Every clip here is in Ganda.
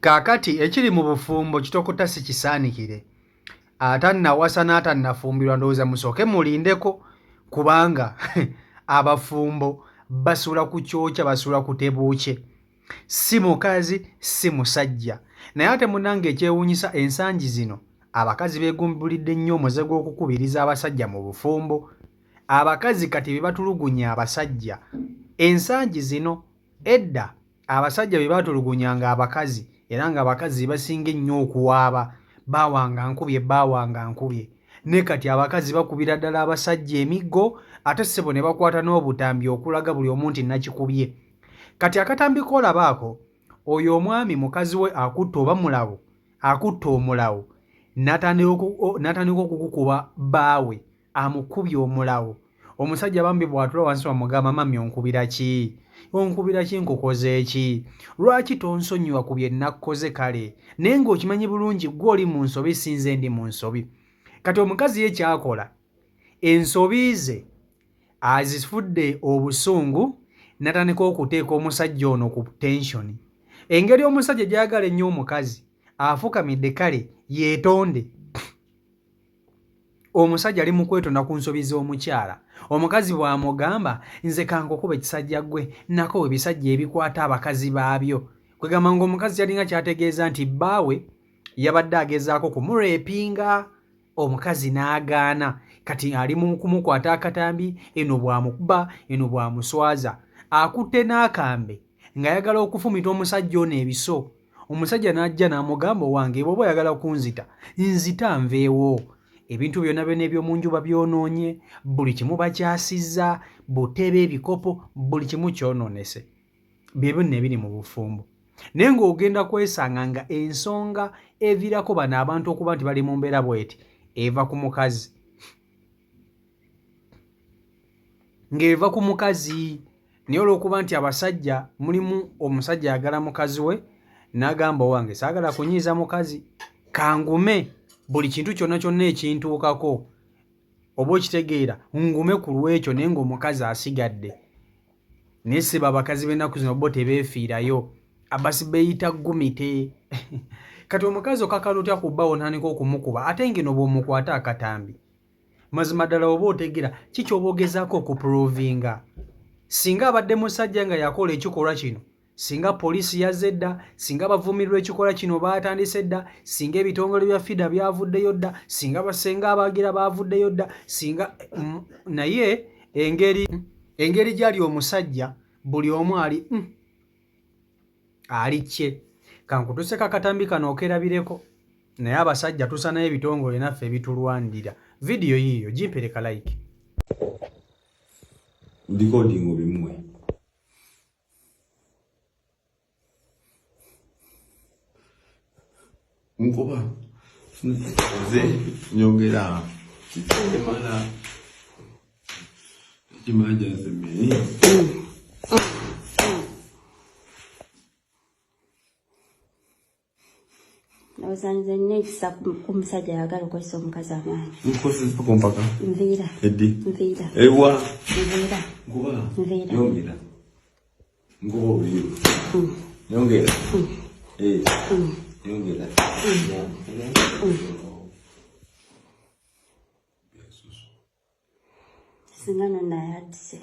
Kakati ekiri mu bufumbo kitokota si kisaanikire. Atannawasa n'atannafumbirwa ndowooza musooke mulindeko kubanga abafumbo basula ku kyokya basula ku tebuukye. Si mukazi si musajja. Naye ate munnange ekyewuunyisa ensangi zino abakazi beegumbulidde nnyo omuze gw'okukubiriza abasajja mu bufumbo. Abakazi kati be batulugunya abasajja. Ensangi zino edda abasajja be batulugunyanga abakazi era ng'abakazi basinga ennyo okuwaaba. Baawanga nkubye baawanga nkubye. Ne kati abakazi bakubira ddala abasajja emiggo ate ssebo ne bakwata n'obutambi okulaga buli omu nti nakikubye. Kati akatambi koolabaako oyo omwami mukazi we akutta oba mulawo akutta omulawo n'atandika okukukuba bbaawe amukubye omulawo. Omusajja bambi bw'atula wansi bamugamba mami onkubira ki? Onkubira ki nkukoze ki? Lwaki tonsonyiwa ku bye nakkoze kale? Naye ng'okimanyi bulungi gw'oli mu nsobi sinze ndi mu nsobi. Kati omukazi ye kyakola ensobi ze azifudde obusungu n'atandika okuteeka omusajja ono ku tensioni. Engeri omusajja gy'ayagala ennyo omukazi afukamidde kale yeetonde. Omusajja ali mu kwetonda ku nsobi z'omukyala. Omukazi bw'amugamba nze kankukuba ekisajja ggwe nako ebisajja ebikwata abakazi baabyo. Kwegamba ng'omukazi yalinga kyategeeza nti bbaawe yabadde agezaako kumureepinga. Omukazi n'agaana. Kati ali mu kumukwata akatambi eno bw'amukuba eno bw'amuswaza. Akutte n'akambe ng'ayagala okufumita omusajja ono ebiso. Omusajja n'ajja n'amugamba owange bw'oba oyagala kunzita nzita nveewo. Ebintu byonna byonna eby'omu nju babyonoonye, buli kimu bakyasizza, butebe ebikopo, buli kimu kyonoonese. Byebyo nno ebiri mu bufumbo. Naye ng'ogenda kwesanga nga ensonga eviirako bano abantu okuba nti bali mu mbeera bw'eti eva ku mukazi. Ng'eva ku mukazi. Naye olw'okuba nti abasajja mulimu omusajja ayagala mukazi we n'agamba owange saagala kunyiiza mukazi kangume buli kintu kyonna kyonna ekintuukako oba okitegeera ngume ku lwekyo naye ng'omukazi asigadde. Naye siba abakazi b'ennaku zino bo tebeefiirayo abasi beeyita gumite. Kati omukazi okakala otya ku bbaawo ntandika okumukuba ate ngeno bw'omukwata akatambi. Mazima ddala oba otegeera ki ky'oba ogezaako okupuruvinga. Singa abadde musajja nga yakola ekikolwa kino, singa poliisi yazze dda, singa abavumirwa ekikola kino baatandise dda, singa ebitongole bya FIDA byavuddeyo dda, singa basenga abagira baavuddeyo dda, singa naye engeri gy'ali omusajja buli omu ali kye. Kankutuseka akatambi kano okerabireko. Naye abasajja tusanayo ebitongole naffe ebitulwanirira. Vidiyo yiyo gimpereka like. Recording bimwe nkoba ze nyongera kitemala kimanja semeni Nawuzanze nekisa kumusajja yagala okozesa omukazi amaanyi. Nkozesa kumpaka nviira eddi nviira ewa nviira nkuba nviira nyongera nkuba obiyo nyongera nyongera singano nayadise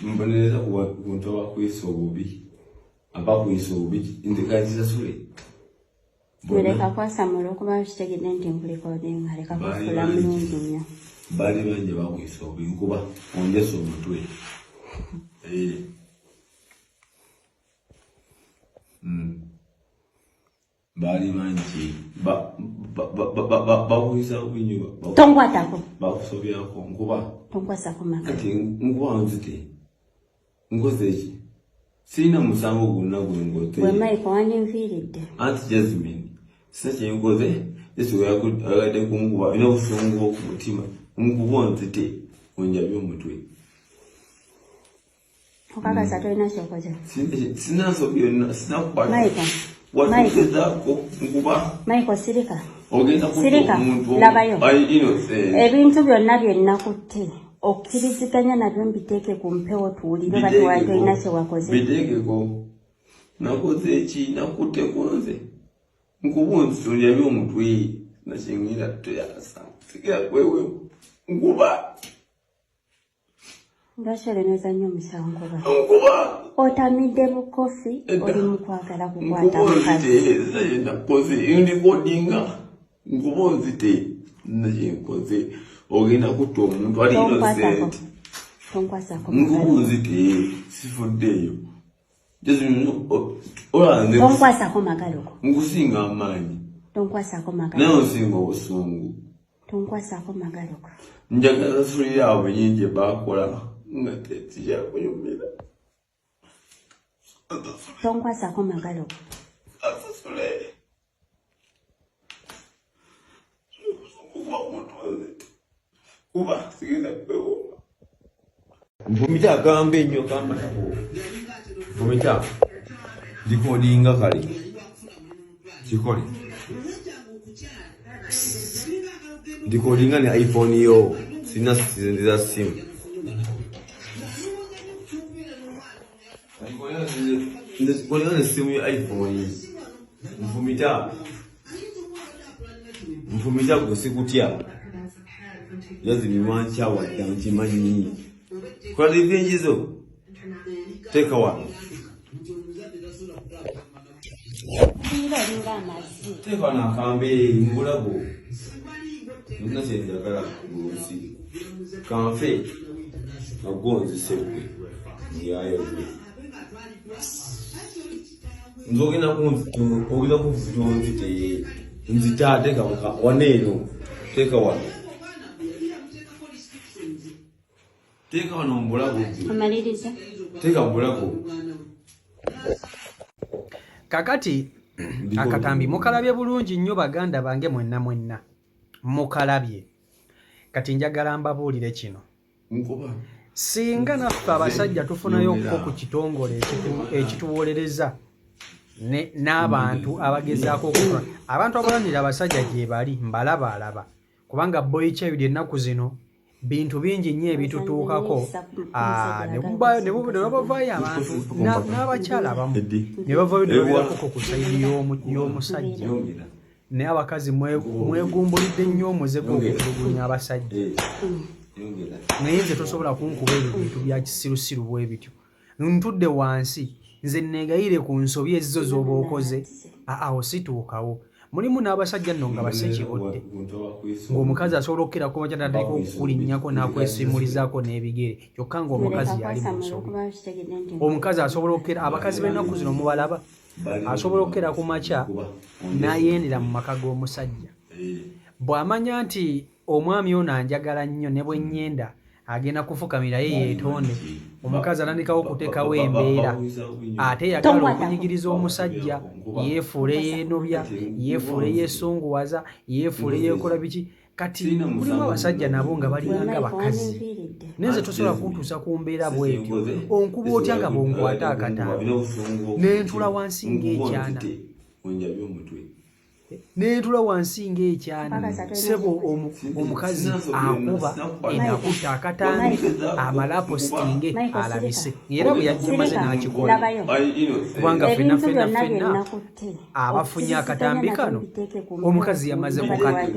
mbonereza kuntu abakwisa obubi abakwisa obubi ndikaziza sule Mereka kwasamula okuba kitegedde nti nkulikodinga leka kufula mulungi nnyo. Bali banje bakwisa obubi nkuba onjesa omutwe. Bali banje bakwisa obubi nnyo. Tonkwatako. Bakusobyako nkuba. Tonkwasako maka. Kati nkuba nzite. Nkoze ki? Sina musango gonna gwengote. Wemaiko wandinviiridde. Anti Jasmine. Sasa yengoze yesu yakudde kumukuba ina usungu okumutima umukuba nzite onjabyo omutwe. Okakaza tolina kyokoze. Sinaso byonna sinakuba. Maiko. Watugezako nkuba. Maiko sirika. Ogenda Sirika. Labayo. Ebintu byonna byennakutte. Okkiriziganya nabyo mbiteeke ku mpewo tuwulire bati wali tolina kye wakoze. Biteekeko. nakoze eki nakutte kunze nkubunzi tolya by'omutwe nakingira toyasa sigira kwewe nkuba Ndashereneza nnyo musango ba. nkuba Otamidde mu kofi oli mu kwagala kukwata mukazi. nakoze ndikodinga nkubonzite nakinkoze ogenda kutta omuntu ali innocent Tonkwasako. nkubonzite sifuddeeyo Tonkwasako magaloko. nkusinga amaanyi Tonkwasako naye magaloko. osinga obusungu Tonkwasako magaloko. njagala suli yaabwe nyingi bakola nga tekyakunyumira Tonkwasako magaloko. asasule kuba sigenda kwewoma nfumita agamba ennyo kambatako nfumita ndikodinga kale kikole ndikodinga ne iPhone yo sina sinziza simu ndikodinga ne simu ya iPhone nfumita kusikutya yazi mimancha wadda nkimanyi kola livingizo teka wa teka na kambe ngulabo nina kyenjagala kunsi kanfe nagonzi sebwe yayogwe nzogenda kunzite nzitadeka waneeno teka wano teka wano mbulago Amaliriza. teka mbulago kakati akatambi mukalabye bulungi nnyo baganda bange mwenna mukalabye kati njagala mbabuulire kino nkuba singa naffe abasajja tufunayo ko ku kitongole ekituwolereza n'abantu abagezaako okukola abantu abalanira abasajja gye bali mbalaba kubanga boy child ennaku zino bintu bingi nnyo ebitutuukako ne babavaayo abantu n'abakyala abamu ne bavaayo ne babeerako ku sayidi y'omusajja naye abakazi mwegumbulidde nnyo omuzeko okutulugunya abasajja naye nze tosobola kunkuba ebyo bintu bya kisirusiru bwe bityo ntudde wansi nze negayire ku nsobi ezizo z'oba okoze osituukawo mulimu n'abasajja nno nga basekibodde ng'omukazi asobola okukirako makyatandika okukulinnyako n'akwesimulizaako n'ebigere kyokka ng'omukazi yali mu nsobi omukazi asobola okukera abakazi b'ennaku zino mubalaba asobola okukera ku makya n'ayendera mu maka g'omusajja bw'amanya nti omwami ono anjagala nnyo ne bwe nnyenda agenda kufukamira ye yeetonde omukazi atandikawo okuteekawo embeera ate yagala okunyigiriza omusajja yeefuule yeenobya yeefuule yeesunguwaza yeefuule yeekola biki kati mulimu abasajja nabo nga balinganga bakazi nenze tosobola kuntuusa ku mbeera bwetyo onkuba otya nga bwonkwata akatambi nentula wansi ng'ekyana neetula wansi ng'ekyana sebo omukazi akuba enakutta akatambi amalapo sitinge alabise era bwe yajja maze n'akikola kubanga ffenna abafunye akatambi kano omukazi yamaze kukata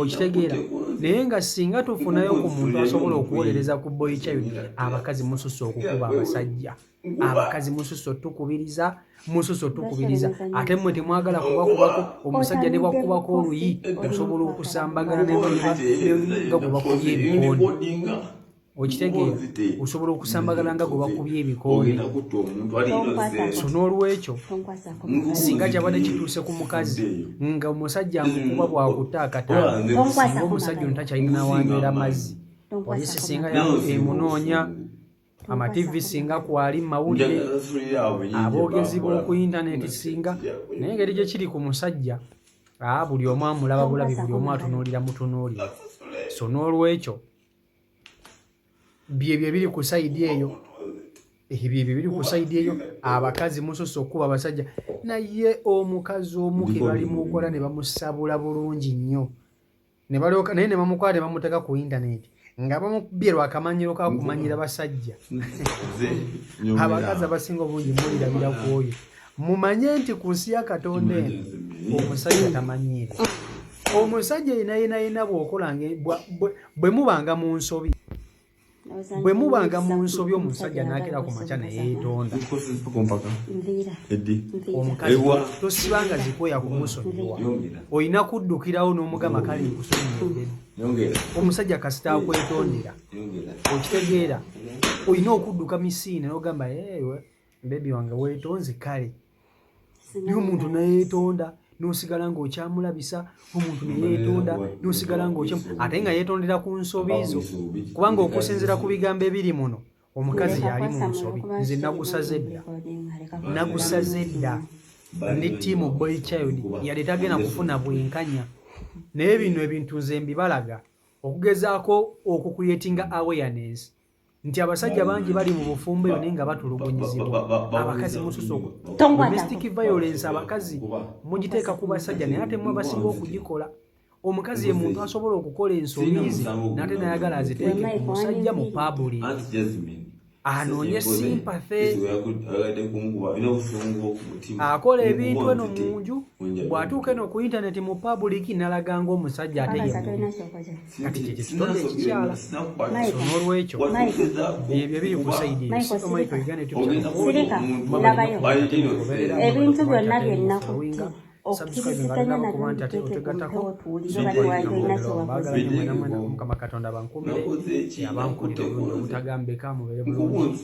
okitegeera naye nga singa tufunayo ku muntu asobola okuwolereza ku boy child abakazi mususse okukuba abasajja abakazi mususse tukubiriza ate mmwe temwagala kubakubako omusajja ne bakubako oluyi osobola okusambagana nga gwe bakubye ebikooni okitegeera osobola okusambagana nga gwe bakubye ebikooni so n'olwekyo singa kyabadde kituuse ku mukazi nga omusajja amukuba bwakutta akatambi singa omusajja ono takyalina wanywera amazzi poliisi singa emunoonya amativi singa kwali mawulire aboogezi b'oku intaneti singa naye engeri gye kiri ku musajja buli omu amulaba bulabi buli omu atunuulira mutunuulira so n'olwekyo byebyo biri ku sayidi eyo abakazi mususse okuba abasajja naye omukazi omu ke bali mukola ne bamusabula bulungi nnyo naye ne bamukwala ne bamuteeka ku intaneti nga bamukubye lwakamanyiro kakumanyira basajja abakazi abasinga obungi mulirabira ku oyo mumanye nti ku nsi ya Katonda eno omusajja tamanyiire omusajja yenayina bw'okolanga bwe mubanga mu nsobi omusajja n'akira ku makya naye yeetonda omukazi tosibanga zikoya kumusonyiwa olina kuddukirawo n'omugamba kale nkusonyiye omusajja kasita akwetondera okitegeera olina okudduka misiine n'ogamba ewe bebi wange weetonze kale naye omuntu nayeetonda n'osigala ng'okyamulabisa omuntu neyeetonda n'osigala ate nga yeetondera ku nsobi zo kubanga okusinziira ku bigambo ebiri muno omukazi yali mu nsobi nze nagusaze dda ne ttiimu boy child yali tagenda kufuna bwenkanya naye bino ebintu nze mbibalaga okugezaako okukuyetinga awareness nti abasajja bangi bali mu bufumbo eyo naye nga batulugunyizibwa abakazi mususu domestic violence abakazi mugiteeka ku basajja naye ate mwe abasinga okugikola omukazi ye muntu asobola okukola ensobiizi n'ate nayagala aziteeke ku musajja mu public anoonye sympathy akola ebintu eno mu nju bw'atuuka eno ku intaneti mu public nalaga ng'omusajja ate ye kati kye kitonde ekikyala so n'olwekyo ebyo biri ku saidi ebintu byonna byennaku okukubisaganya Mukama Katonda bankumire yabankulira obulungi obutagambeka mubere bulungi